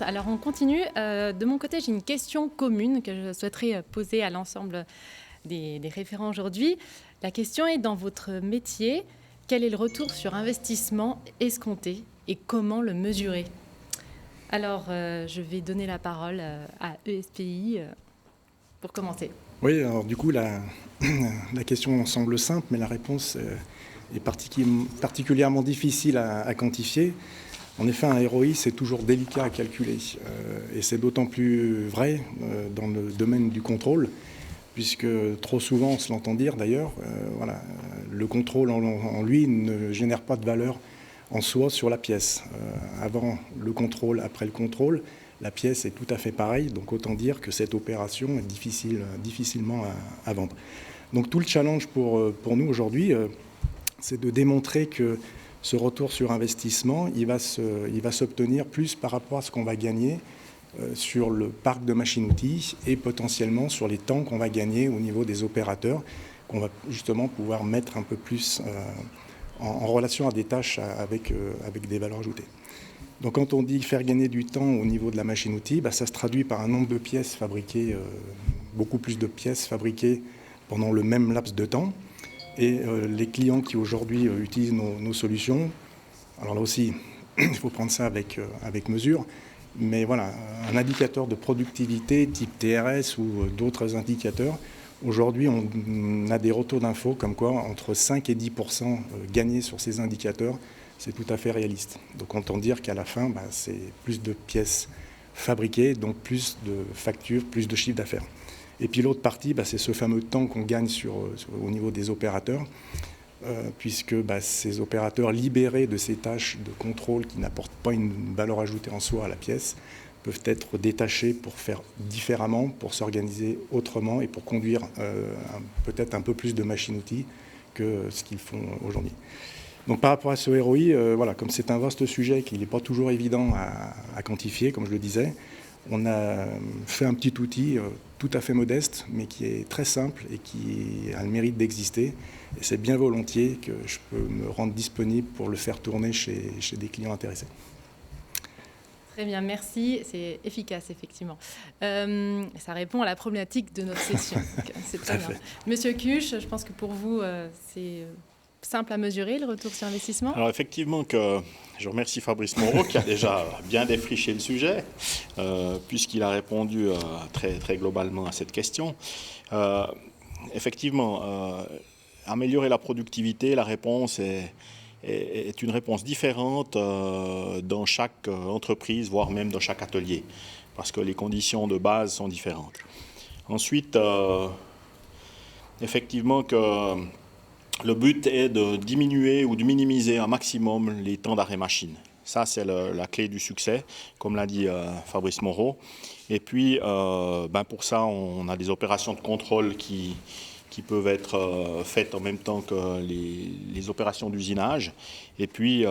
Florence. Alors on continue. De mon côté, j'ai une question commune que je souhaiterais poser à l'ensemble des référents aujourd'hui. La question est, dans votre métier, quel est le retour sur investissement escompté et comment le mesurer? Alors, je vais donner la parole à ESPI pour commencer. Oui, alors du coup, la question semble simple, mais la réponse est particulièrement difficile à quantifier. En effet, un ROI, c'est toujours délicat à calculer. Et c'est d'autant plus vrai dans le domaine du contrôle, puisque trop souvent, on se l'entend dire d'ailleurs, le contrôle en lui ne génère pas de valeur en soi sur la pièce. Avant le contrôle, après le contrôle, la pièce est tout à fait pareille, donc autant dire que cette opération est difficilement à vendre. Donc tout le challenge pour nous aujourd'hui, c'est de démontrer que ce retour sur investissement, il va s'obtenir plus par rapport à ce qu'on va gagner sur le parc de machines-outils et potentiellement sur les temps qu'on va gagner au niveau des opérateurs, qu'on va justement pouvoir mettre un peu plus en relation à des tâches avec des valeurs ajoutées. Donc quand on dit faire gagner du temps au niveau de la machine-outil, ça se traduit par un nombre de pièces fabriquées, beaucoup plus de pièces fabriquées pendant le même laps de temps. Et les clients qui aujourd'hui utilisent nos solutions, alors là aussi, il faut prendre ça avec mesure, mais voilà, un indicateur de productivité type TRS ou d'autres indicateurs, aujourd'hui on a des retours d'infos comme quoi entre 5 et 10% gagnés sur ces indicateurs, c'est tout à fait réaliste. Donc on entend dire qu'à la fin, c'est plus de pièces fabriquées, donc plus de factures, plus de chiffre d'affaires. Et puis l'autre partie, c'est ce fameux temps qu'on gagne au niveau des opérateurs, puisque ces opérateurs libérés de ces tâches de contrôle qui n'apportent pas une valeur ajoutée en soi à la pièce, peuvent être détachés pour faire différemment, pour s'organiser autrement et pour conduire peut-être un peu plus de machines-outils que ce qu'ils font aujourd'hui. Donc par rapport à ce ROI, comme c'est un vaste sujet qu'il n'est pas toujours évident à quantifier, comme je le disais, on a fait un petit outil tout à fait modeste, mais qui est très simple et qui a le mérite d'exister. Et c'est bien volontiers que je peux me rendre disponible pour le faire tourner chez des clients intéressés. Très bien, merci. C'est efficace, effectivement. Ça répond à la problématique de notre session. Donc, c'est très bien. Monsieur Cuche, je pense que pour vous, c'est simple à mesurer, le retour sur investissement. Alors effectivement, je remercie Fabrice Moreau qui a déjà bien défriché le sujet, puisqu'il a répondu très, très globalement à cette question. Effectivement, améliorer la productivité, la réponse est une réponse différente dans chaque entreprise, voire même dans chaque atelier, parce que les conditions de base sont différentes. Ensuite, effectivement le but est de diminuer ou de minimiser un maximum les temps d'arrêt machine. Ça, c'est la clé du succès, comme l'a dit Fabrice Moreau. Et puis, pour ça, on a des opérations de contrôle qui peuvent être faites en même temps que les opérations d'usinage. Et puis,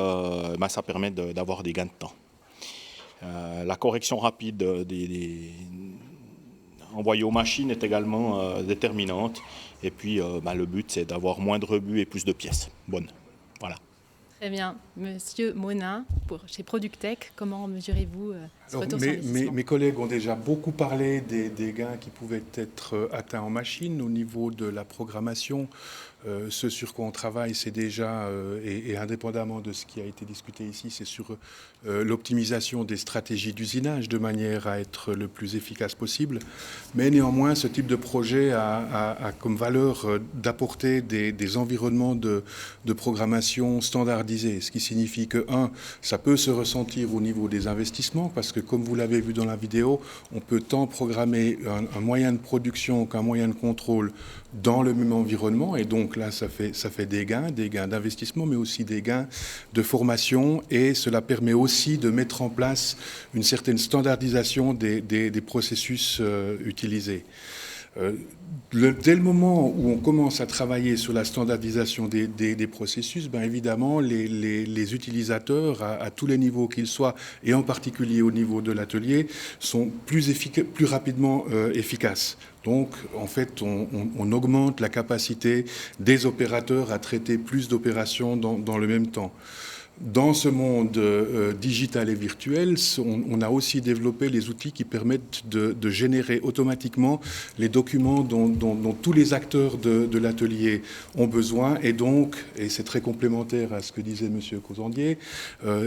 ça permet d'avoir des gains de temps. La correction rapide des envoyés aux machines est également déterminante. Et puis, le but, c'est d'avoir moins de rebuts et plus de pièces bonnes. Voilà. Très bien. Monsieur Monin, chez Productech, comment mesurez-vous ce retour sur investissement ? Mes collègues ont déjà beaucoup parlé des gains qui pouvaient être atteints en machine au niveau de la programmation. Ce sur quoi on travaille, c'est déjà, et indépendamment de ce qui a été discuté ici, c'est sur l'optimisation des stratégies d'usinage de manière à être le plus efficace possible. Mais néanmoins, ce type de projet a comme valeur d'apporter des environnements de programmation standardisés, ce qui signifie que, ça peut se ressentir au niveau des investissements, parce que comme vous l'avez vu dans la vidéo, on peut tant programmer un moyen de production qu'un moyen de contrôle dans le même environnement, et donc là ça fait des gains d'investissement, mais aussi des gains de formation, et cela permet aussi de mettre en place une certaine standardisation des processus utilisés. Dès le moment où on commence à travailler sur la standardisation des processus, évidemment, les utilisateurs, à tous les niveaux qu'ils soient, et en particulier au niveau de l'atelier, sont plus rapidement efficaces. Donc, en fait, on augmente la capacité des opérateurs à traiter plus d'opérations dans le même temps. Dans ce monde digital et virtuel, on a aussi développé les outils qui permettent de générer automatiquement les documents dont tous les acteurs de l'atelier ont besoin, et donc, et c'est très complémentaire à ce que disait M. Causandier,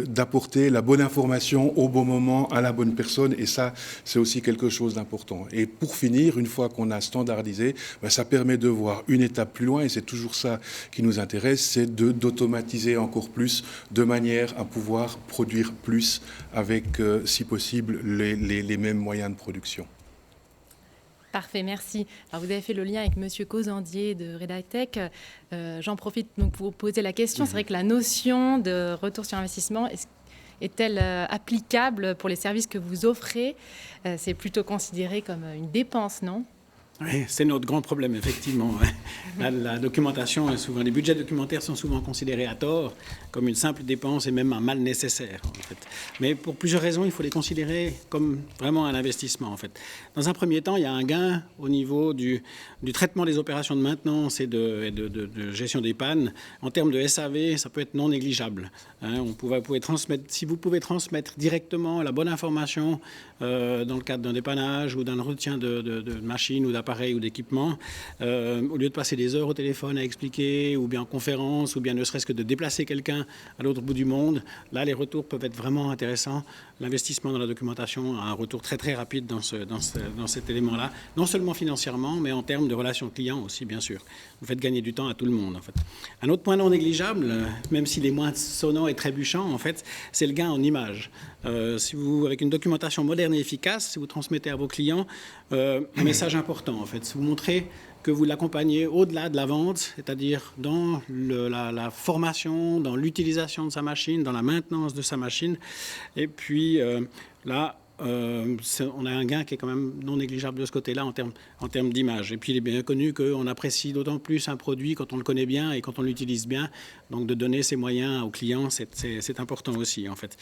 d'apporter la bonne information au bon moment à la bonne personne, et ça, c'est aussi quelque chose d'important. Et pour finir, une fois qu'on a standardisé, ça permet de voir une étape plus loin, et c'est toujours ça qui nous intéresse, c'est d'automatiser encore plus, de manière à pouvoir produire plus avec, si possible, les mêmes moyens de production. Parfait, merci. Alors, vous avez fait le lien avec M. Causandier de Redactech. J'en profite donc pour vous poser la question. C'est vrai que la notion de retour sur investissement est-elle applicable pour les services que vous offrez? C'est plutôt considéré comme une dépense, non? Oui, c'est notre grand problème, effectivement. La documentation, les budgets documentaires sont souvent considérés à tort comme une simple dépense et même un mal nécessaire, en fait. Mais pour plusieurs raisons, il faut les considérer comme vraiment un investissement, en fait. Dans un premier temps, il y a un gain au niveau du traitement des opérations de maintenance et de gestion des pannes. En termes de SAV, ça peut être non négligeable. Vous pouvez transmettre, si vous pouvez transmettre directement la bonne information dans le cadre d'un dépannage ou d'un entretien de machines ou d'appareils ou d'équipements, au lieu de passer des heures au téléphone à expliquer, ou bien en conférence, ou bien ne serait-ce que de déplacer quelqu'un à l'autre bout du monde, là, les retours peuvent être vraiment intéressants. L'investissement dans la documentation a un retour très, très rapide dans cet élément-là, non seulement financièrement, mais en termes de relations clients aussi, bien sûr. Vous faites gagner du temps à tout le monde, en fait. Un autre point non négligeable, même s'il est moins sonnant et trébuchant, en fait, c'est le gain en image. Si vous, avec une documentation moderne et efficace, si vous transmettez à vos clients un message important, en fait, si vous montrez que vous l'accompagnez au-delà de la vente, c'est-à-dire dans la formation, dans l'utilisation de sa machine, dans la maintenance de sa machine. Et puis là, on a un gain qui est quand même non négligeable de ce côté-là en termes d'image. Et puis il est bien connu qu'on apprécie d'autant plus un produit quand on le connaît bien et quand on l'utilise bien. Donc de donner ces moyens aux clients, c'est important aussi, en fait.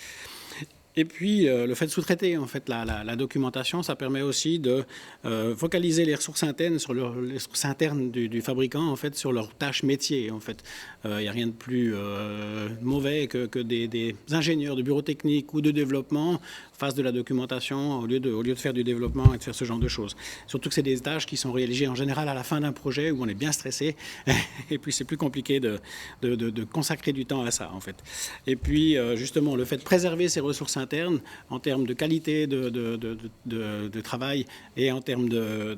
Et puis, le fait de sous-traiter en fait, la documentation, ça permet aussi de focaliser les ressources internes sur les ressources internes du fabricant, en fait, sur leurs tâches métiers. En fait, il n'y a rien de plus mauvais que des ingénieurs de bureaux techniques ou de développement fassent de la documentation au lieu de faire du développement et de faire ce genre de choses. Surtout que c'est des tâches qui sont réalisées en général à la fin d'un projet où on est bien stressé et puis c'est plus compliqué de consacrer du temps à ça, en fait. Et puis, justement, le fait de préserver ces ressources internes en termes de qualité de travail et en termes de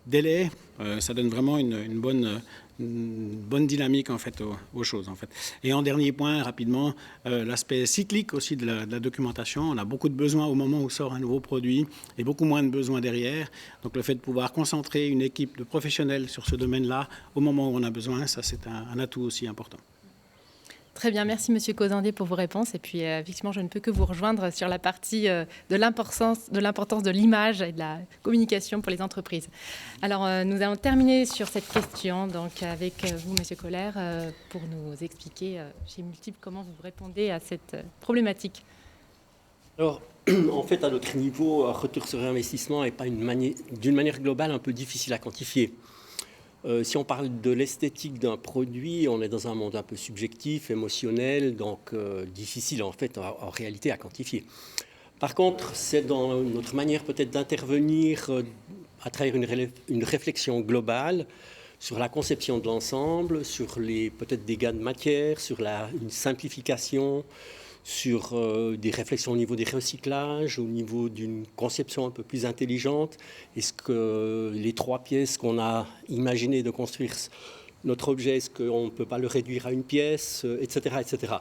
délai, ça donne vraiment une bonne dynamique en fait aux choses en fait. Et en dernier point, rapidement, l'aspect cyclique aussi de la documentation. On a beaucoup de besoins au moment où sort un nouveau produit et beaucoup moins de besoins derrière. Donc le fait de pouvoir concentrer une équipe de professionnels sur ce domaine-là au moment où on a besoin, ça c'est un atout aussi important. Très bien, merci Monsieur Causandier pour vos réponses. Et puis, effectivement, je ne peux que vous rejoindre sur la partie de l'importance de l'image et de la communication pour les entreprises. Alors, nous allons terminer sur cette question donc, avec vous, Monsieur Koller, pour nous expliquer chez Multiple comment vous répondez à cette problématique. Alors, en fait, à notre niveau, un retour sur investissement n'est pas d'une manière globale un peu difficile à quantifier. Si on parle de l'esthétique d'un produit, on est dans un monde un peu subjectif, émotionnel, donc difficile en fait en réalité à quantifier. Par contre, c'est dans notre manière peut-être d'intervenir à travers une réflexion globale sur la conception de l'ensemble, sur peut-être des gains de matière, sur une simplification, sur des réflexions au niveau des recyclages, au niveau d'une conception un peu plus intelligente. Est-ce que les 3 pièces qu'on a imaginé de construire notre objet, est-ce qu'on ne peut pas le réduire à une pièce, etc., etc.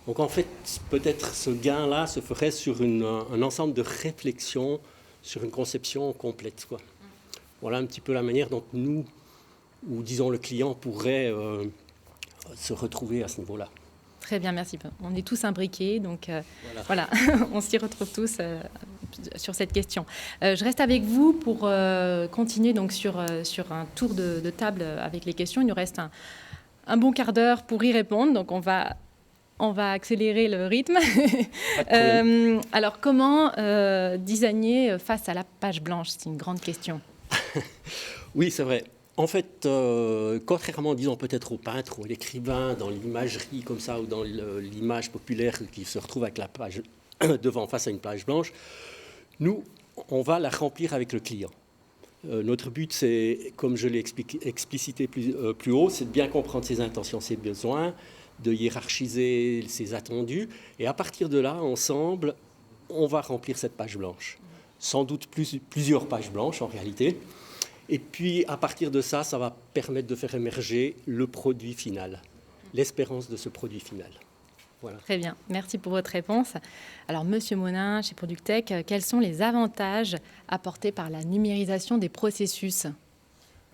Donc en fait, peut-être ce gain-là se ferait sur un ensemble de réflexions sur une conception complète, quoi. Voilà un petit peu la manière dont nous, ou disons le client, pourrait se retrouver à ce niveau-là. Très bien, merci. On est tous imbriqués, donc voilà, on s'y retrouve tous sur cette question. Je reste avec vous pour continuer donc sur un tour de table avec les questions. Il nous reste un bon quart d'heure pour y répondre, donc on va accélérer le rythme. Alors, comment designer face à la page blanche? C'est une grande question. Oui, c'est vrai. En fait, contrairement, disons, peut-être au peintre ou à l'écrivain, dans l'imagerie comme ça, ou dans l'image populaire qui se retrouve avec la page devant face à une page blanche, nous, on va la remplir avec le client. Notre but, c'est, comme je l'ai explicité plus haut, c'est de bien comprendre ses intentions, ses besoins, de hiérarchiser ses attendus, et à partir de là, ensemble, on va remplir cette page blanche. Sans doute plusieurs pages blanches, en réalité. Et puis, à partir de ça, ça va permettre de faire émerger le produit final, l'espérance de ce produit final. Voilà. Très bien, merci pour votre réponse. Alors, Monsieur Monin, chez Productech, quels sont les avantages apportés par la numérisation des processus ?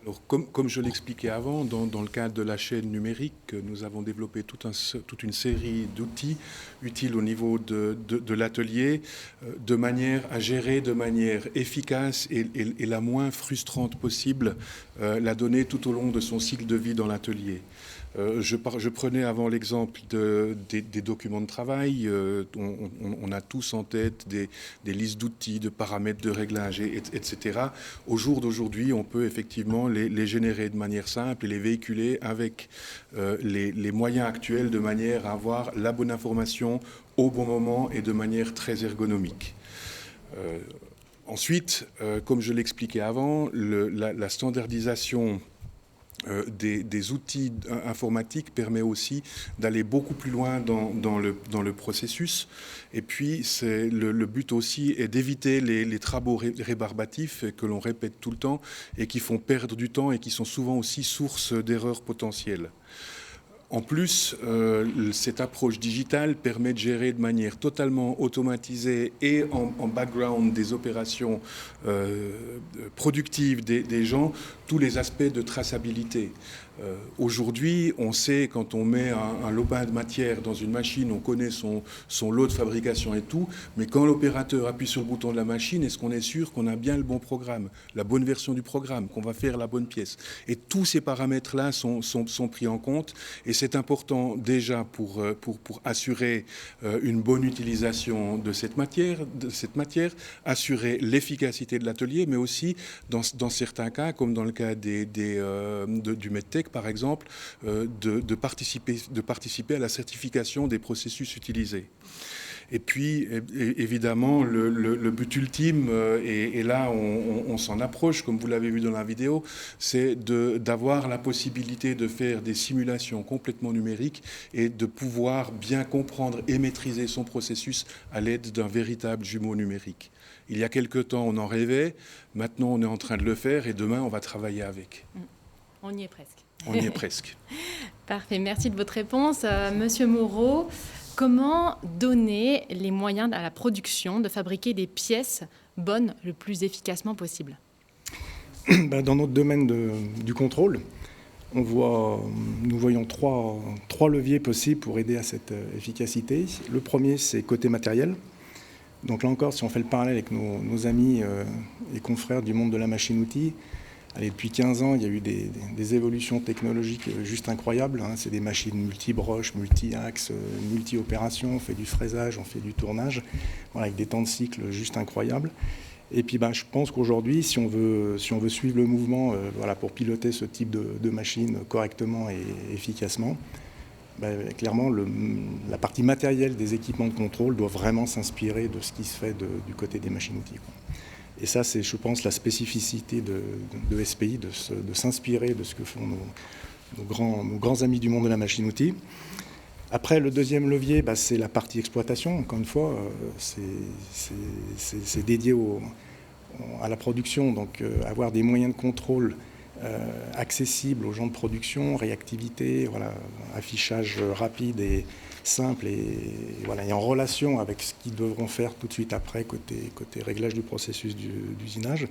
Alors, comme je l'expliquais avant, dans le cadre de la chaîne numérique, nous avons développé toute une série d'outils utiles au niveau de l'atelier, de manière à gérer de manière efficace et la moins frustrante possible la donnée tout au long de son cycle de vie dans l'atelier. Je prenais avant l'exemple des documents de travail. On a tous en tête des listes d'outils, de paramètres de réglage, etc. Au jour d'aujourd'hui, on peut effectivement les générer de manière simple et les véhiculer avec les moyens actuels de manière à avoir la bonne information au bon moment et de manière très ergonomique. Ensuite, comme je l'expliquais avant, la standardisation des outils informatiques permet aussi d'aller beaucoup plus loin dans le processus. Et puis, le but aussi est d'éviter les travaux rébarbatifs que l'on répète tout le temps et qui font perdre du temps et qui sont souvent aussi source d'erreurs potentielles. En plus, cette approche digitale permet de gérer de manière totalement automatisée et en background des opérations productives des gens, tous les aspects de traçabilité. Aujourd'hui, on sait, quand on met un lopin de matière dans une machine, on connaît son lot de fabrication et tout, mais quand l'opérateur appuie sur le bouton de la machine, est-ce qu'on est sûr qu'on a bien le bon programme, la bonne version du programme, qu'on va faire la bonne pièce? Et tous ces paramètres-là sont pris en compte, et c'est important déjà pour assurer une bonne utilisation de cette matière, assurer l'efficacité de l'atelier, mais aussi dans certains cas, comme dans le cas du MedTech par exemple, de participer à la certification des processus utilisés. Et puis, évidemment, le but ultime, et là on s'en approche, comme vous l'avez vu dans la vidéo, c'est d'avoir la possibilité de faire des simulations complètement numériques et de pouvoir bien comprendre et maîtriser son processus à l'aide d'un véritable jumeau numérique. Il y a quelque temps, on en rêvait, maintenant on est en train de le faire et demain on va travailler avec. On y est presque. On y est presque. Parfait, merci de votre réponse. Monsieur Moreau, comment donner les moyens à la production de fabriquer des pièces bonnes le plus efficacement possible ? Dans notre domaine du contrôle, nous voyons trois leviers possibles pour aider à cette efficacité. Le premier, c'est côté matériel. Donc là encore, si on fait le parallèle avec nos amis et confrères du monde de la machine-outil, depuis 15 ans, il y a eu des évolutions technologiques juste incroyables. C'est des machines multi-broches, multi-axes, multi-opérations. On fait du fraisage, on fait du tournage, avec des temps de cycle juste incroyables. Et puis je pense qu'aujourd'hui, si on veut suivre le mouvement pour piloter ce type de machine correctement et efficacement, clairement, la partie matérielle des équipements de contrôle doit vraiment s'inspirer de ce qui se fait du côté des machines-outils. Et ça, c'est, je pense, la spécificité de SPI, de s'inspirer de ce que font nos grands amis du monde de la machine-outil. Après, le deuxième levier, c'est la partie exploitation. Encore une fois, c'est dédié à la production, donc avoir des moyens de contrôle accessibles aux gens de production, réactivité, affichage rapide et simple et en relation avec ce qu'ils devront faire tout de suite après côté réglage du processus d'usinage.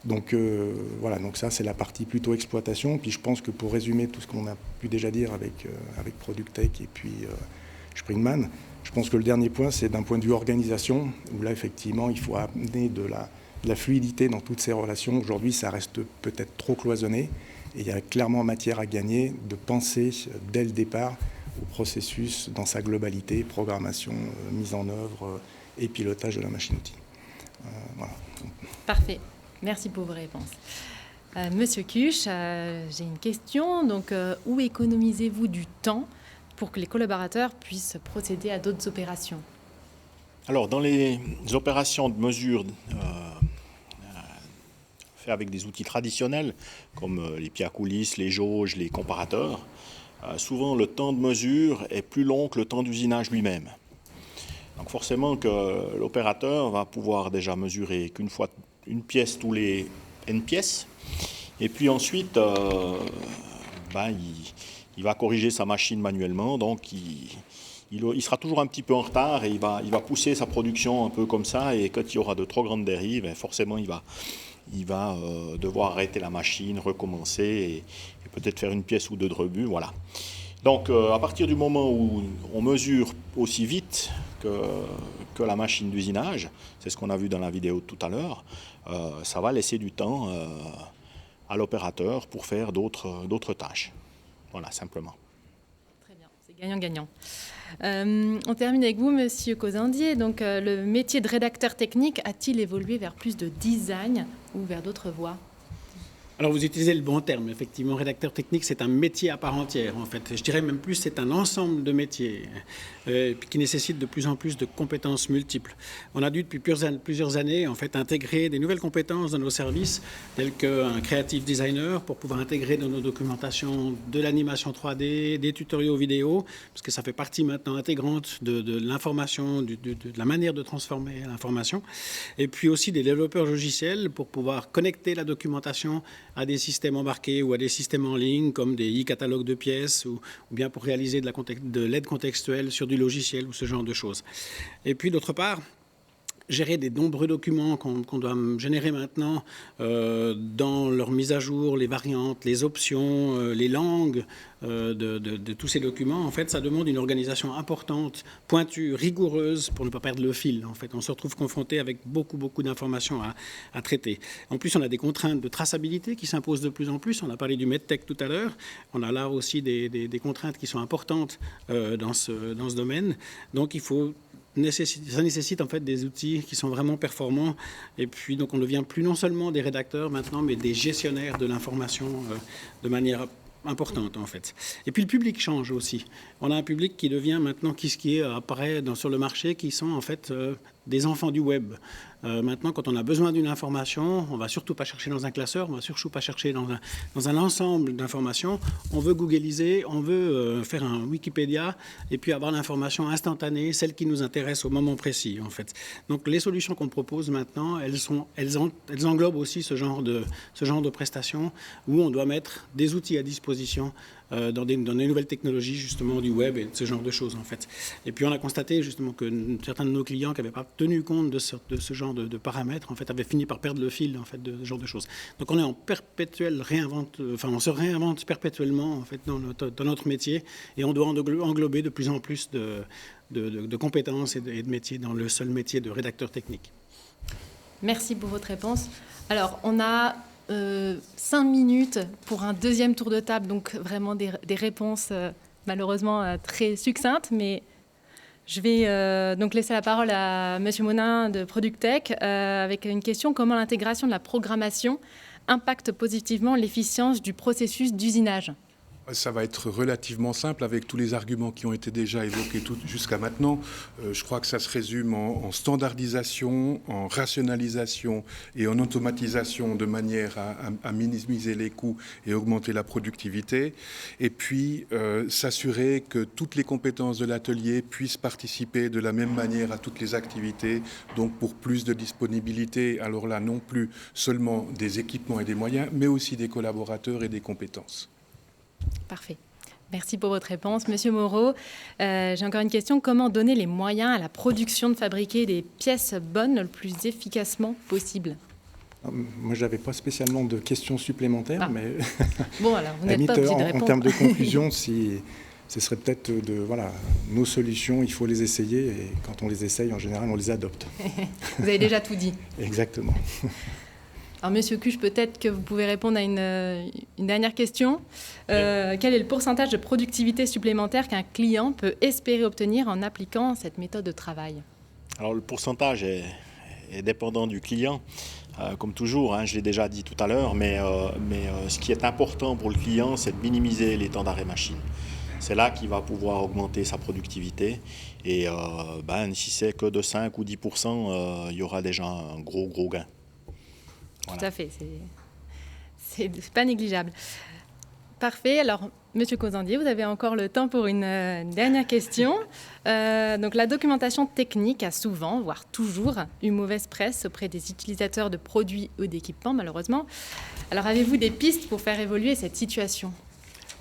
Donc donc ça c'est la partie plutôt exploitation. Puis je pense que pour résumer tout ce qu'on a pu déjà dire avec Productech et puis Springman, je pense que le dernier point c'est d'un point de vue organisation, où là effectivement il faut amener de la fluidité dans toutes ces relations. Aujourd'hui ça reste peut-être trop cloisonné et il y a clairement matière à gagner de penser dès le départ au processus dans sa globalité, programmation, mise en œuvre et pilotage de la machine-outil. Voilà. Parfait. Merci pour vos réponses. Monsieur Cuche, j'ai une question. Donc, où économisez-vous du temps pour que les collaborateurs puissent procéder à d'autres opérations? Alors, dans les opérations de mesure faites avec des outils traditionnels, comme les pieds à coulisses, les jauges, les comparateurs, souvent le temps de mesure est plus long que le temps d'usinage lui-même. Donc forcément que l'opérateur va pouvoir déjà mesurer qu'une fois une pièce tous les N pièces, et puis ensuite il va corriger sa machine manuellement, donc il sera toujours un petit peu en retard et il va pousser sa production un peu comme ça, et quand il y aura de trop grandes dérives, forcément il va devoir arrêter la machine, recommencer et peut-être faire une pièce ou deux de rebut, voilà. Donc à partir du moment où on mesure aussi vite que la machine d'usinage, c'est ce qu'on a vu dans la vidéo tout à l'heure, ça va laisser du temps à l'opérateur pour faire d'autres tâches. Voilà, simplement. Très bien, c'est gagnant-gagnant. On termine avec vous, Monsieur Causandier. Donc, le métier de rédacteur technique a-t-il évolué vers plus de design ou vers d'autres voies? Alors vous utilisez le bon terme, effectivement, rédacteur technique, c'est un métier à part entière en fait. Je dirais même plus, c'est un ensemble de métiers qui nécessite de plus en plus de compétences multiples. On a dû depuis plusieurs années en fait intégrer des nouvelles compétences dans nos services, telles qu'un creative designer pour pouvoir intégrer dans nos documentations de l'animation 3D, des tutoriaux vidéo, parce que ça fait partie maintenant intégrante de l'information, de la manière de transformer l'information. Et puis aussi des développeurs logiciels pour pouvoir connecter la documentation à des systèmes embarqués ou à des systèmes en ligne comme des e-catalogues de pièces ou bien pour réaliser de l'aide contextuelle sur du logiciel ou ce genre de choses. Et puis d'autre part, gérer des nombreux documents qu'on doit générer maintenant dans leur mise à jour, les variantes, les options, les langues de tous ces documents. En fait, ça demande une organisation importante, pointue, rigoureuse pour ne pas perdre le fil. En fait, on se retrouve confronté avec beaucoup d'informations à traiter. En plus, on a des contraintes de traçabilité qui s'imposent de plus en plus. On a parlé du MedTech tout à l'heure. On a là aussi des contraintes qui sont importantes dans ce domaine. Donc, ça nécessite en fait des outils qui sont vraiment performants. Et puis, donc, on devient plus non seulement des rédacteurs maintenant, mais des gestionnaires de l'information de manière importante, en fait. Et puis, le public change aussi. On a un public qui devient maintenant, qui apparaît sur le marché, qui sont en fait des enfants du web. Maintenant, quand on a besoin d'une information, on ne va surtout pas chercher dans un classeur, on ne va surtout pas chercher dans un ensemble d'informations. On veut googliser, on veut faire un Wikipédia et puis avoir l'information instantanée, celle qui nous intéresse au moment précis, en fait. Donc, les solutions qu'on propose maintenant, elles englobent aussi ce genre de prestations où on doit mettre des outils à disposition dans des nouvelles technologies, justement, du web et de ce genre de choses, en fait. Et puis, on a constaté, justement, que certains de nos clients qui n'avaient pas tenu compte de ce genre de paramètres, en fait, avaient fini par perdre le fil, en fait, de ce genre de choses. Donc, on est en perpétuelle on se réinvente perpétuellement, en fait, dans notre métier, et on doit englober de plus en plus de compétences et de métiers dans le seul métier de rédacteur technique. Merci pour votre réponse. Alors, on a 5 minutes pour un deuxième tour de table, donc vraiment des réponses malheureusement très succinctes, mais je vais donc laisser la parole à Monsieur Monin de Productech avec une question: comment l'intégration de la programmation impacte positivement l'efficience du processus d'usinage? Ça va être relativement simple avec tous les arguments qui ont été déjà évoqués jusqu'à maintenant. Je crois que ça se résume en standardisation, en rationalisation et en automatisation de manière à minimiser les coûts et augmenter la productivité. Et puis s'assurer que toutes les compétences de l'atelier puissent participer de la même manière à toutes les activités, donc pour plus de disponibilité. Alors là, non plus seulement des équipements et des moyens, mais aussi des collaborateurs et des compétences. Parfait. Merci pour votre réponse. Monsieur Moreau, j'ai encore une question. Comment donner les moyens à la production de fabriquer des pièces bonnes le plus efficacement possible? Moi, je n'avais pas spécialement de questions supplémentaires, mais bon, alors, vous n'êtes pas obligé de répondre. En termes de conclusion, ce serait peut-être nos solutions, il faut les essayer, et quand on les essaye, en général, on les adopte. Vous avez déjà tout dit. Exactement. Alors, Monsieur Cuche, peut-être que vous pouvez répondre à une dernière question. Quel est le pourcentage de productivité supplémentaire qu'un client peut espérer obtenir en appliquant cette méthode de travail? Alors, le pourcentage est dépendant du client. Comme toujours, hein, je l'ai déjà dit tout à l'heure, mais ce qui est important pour le client, c'est de minimiser les temps d'arrêt machine. C'est là qu'il va pouvoir augmenter sa productivité. Et si c'est que de 5 ou 10%, il y aura déjà un gros gain. Voilà. Tout à fait, c'est pas négligeable. Parfait. Alors, Monsieur Causandier, vous avez encore le temps pour une dernière question. Donc, la documentation technique a souvent, voire toujours, eu mauvaise presse auprès des utilisateurs de produits ou d'équipements, malheureusement. Alors, avez-vous des pistes pour faire évoluer cette situation ?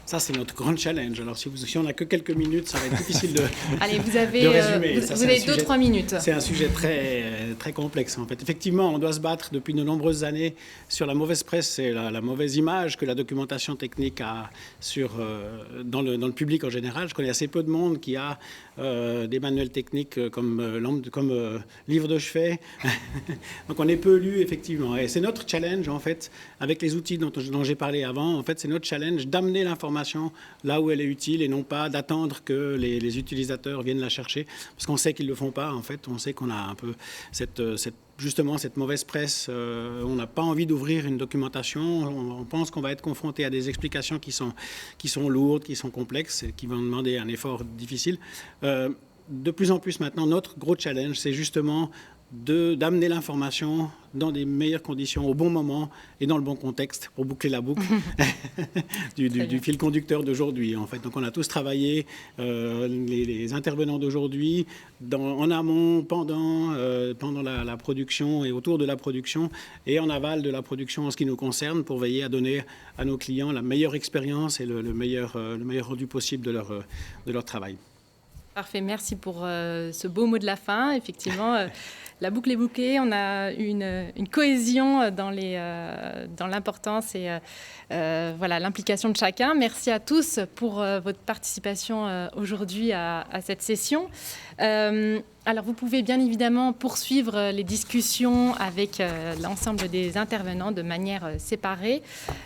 Ça, c'est notre grand challenge. Alors, si on n'a que quelques minutes, ça va être difficile de, Allez, vous avez, de résumer. vous avez 2-3 minutes. C'est un sujet très complexe, en fait. Effectivement, on doit se battre depuis de nombreuses années sur la mauvaise presse et la mauvaise image que la documentation technique a dans le public en général. Je connais assez peu de monde qui a des manuels techniques comme livre de chevet. Donc, on est peu lu, effectivement. Et c'est notre challenge, en fait, avec les outils dont j'ai parlé avant. En fait, c'est notre challenge d'amener l'information là où elle est utile et non pas d'attendre que les utilisateurs viennent la chercher, parce qu'on sait qu'ils ne le font pas, en fait. On sait qu'on a un peu justement cette mauvaise presse. On n'a pas envie d'ouvrir une documentation. On pense qu'on va être confronté à des explications qui sont lourdes, qui sont complexes et qui vont demander un effort difficile. De plus en plus maintenant, notre gros challenge, c'est justement d'amener l'information dans des meilleures conditions, au bon moment et dans le bon contexte, pour boucler la boucle du fil conducteur d'aujourd'hui. En fait. Donc on a tous travaillé, les intervenants d'aujourd'hui, en amont, pendant la production et autour de la production, et en aval de la production en ce qui nous concerne, pour veiller à donner à nos clients la meilleure expérience et le meilleur rendu possible de leur travail. Parfait, merci pour ce beau mot de la fin. Effectivement, la boucle est bouclée, on a une cohésion dans l'importance et l'implication de chacun. Merci à tous pour votre participation aujourd'hui à cette session. Alors, vous pouvez bien évidemment poursuivre les discussions avec l'ensemble des intervenants de manière séparée.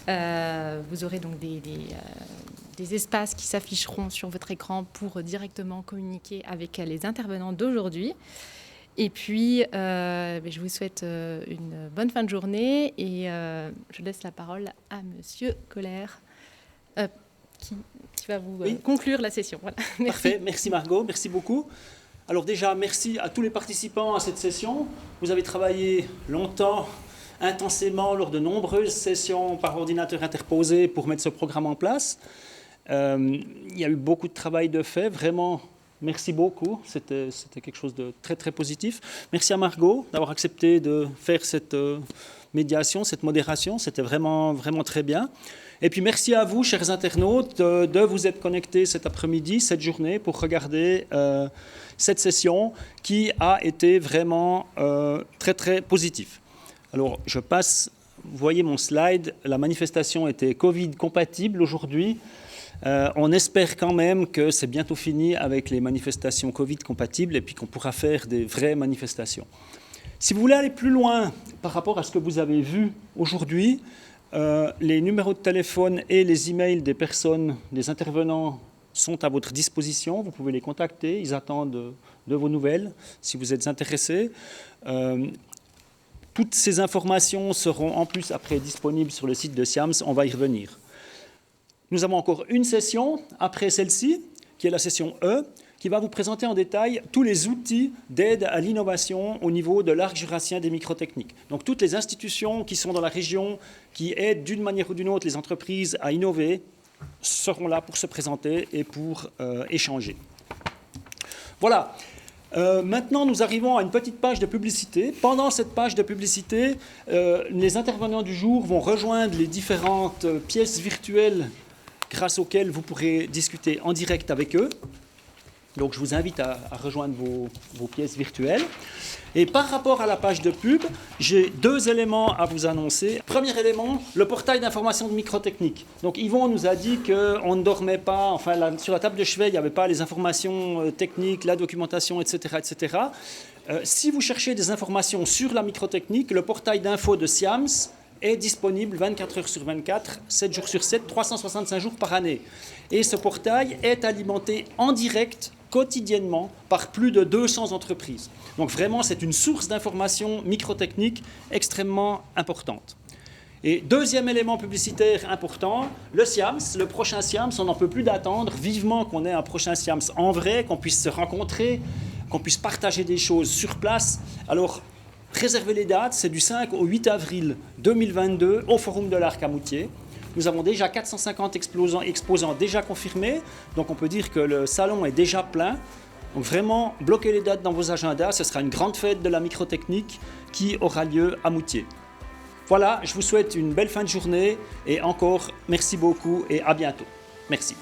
Vous aurez donc des espaces qui s'afficheront sur votre écran pour directement communiquer avec les intervenants d'aujourd'hui. Et puis, je vous souhaite une bonne fin de journée et je laisse la parole à Monsieur Colère qui va vous conclure la session. Voilà. Merci. Parfait, merci Margot, merci beaucoup. Alors déjà, merci à tous les participants à cette session. Vous avez travaillé longtemps, intensément, lors de nombreuses sessions par ordinateur interposé pour mettre ce programme en place. Il y a eu beaucoup de travail de fait, vraiment. Merci beaucoup, c'était quelque chose de très très positif. Merci à Margot d'avoir accepté de faire cette médiation, cette modération, c'était vraiment très bien. Et puis merci à vous, chers internautes, de vous être connectés cet après-midi, cette journée, pour regarder cette session qui a été vraiment très très positive. Alors je passe, vous voyez mon slide, la manifestation était Covid compatible aujourd'hui. On espère quand même que c'est bientôt fini avec les manifestations Covid compatibles et puis qu'on pourra faire des vraies manifestations. Si vous voulez aller plus loin par rapport à ce que vous avez vu aujourd'hui, les numéros de téléphone et les emails des personnes, des intervenants sont à votre disposition. Vous pouvez les contacter, ils attendent de vos nouvelles si vous êtes intéressés. Toutes ces informations seront en plus après disponibles sur le site de SIAMS, on va y revenir. Nous avons encore une session après celle-ci, qui est la session E, qui va vous présenter en détail tous les outils d'aide à l'innovation au niveau de l'arc jurassien des microtechniques. Donc toutes les institutions qui sont dans la région, qui aident d'une manière ou d'une autre les entreprises à innover, seront là pour se présenter et pour échanger. Voilà. Maintenant, nous arrivons à une petite page de publicité. Pendant cette page de publicité, les intervenants du jour vont rejoindre les différentes pièces virtuelles grâce auxquelles vous pourrez discuter en direct avec eux. Donc, je vous invite à rejoindre vos pièces virtuelles. Et par rapport à la page de pub, j'ai deux éléments à vous annoncer. Premier élément, le portail d'information de microtechnique. Donc, Yvon nous a dit qu'on ne dormait pas, enfin, sur la table de chevet, il n'y avait pas les informations techniques, la documentation, etc., etc. Si vous cherchez des informations sur la microtechnique, le portail d'info de SIAMS est disponible 24 heures sur 24, 7 jours sur 7, 365 jours par année. Et ce portail est alimenté en direct quotidiennement par plus de 200 entreprises. Donc vraiment, c'est une source d'information microtechnique extrêmement importante. Et deuxième élément publicitaire important, le SIAMS, le prochain SIAMS, on n'en peut plus d'attendre vivement qu'on ait un prochain SIAMS en vrai, qu'on puisse se rencontrer, qu'on puisse partager des choses sur place. Alors, réservez les dates, c'est du 5 au 8 avril 2022 au Forum de l'Arc à Moutier. Nous avons déjà 450 exposants déjà confirmés, donc on peut dire que le salon est déjà plein. Donc vraiment, bloquez les dates dans vos agendas, ce sera une grande fête de la microtechnique qui aura lieu à Moutier. Voilà, je vous souhaite une belle fin de journée et encore merci beaucoup et à bientôt. Merci.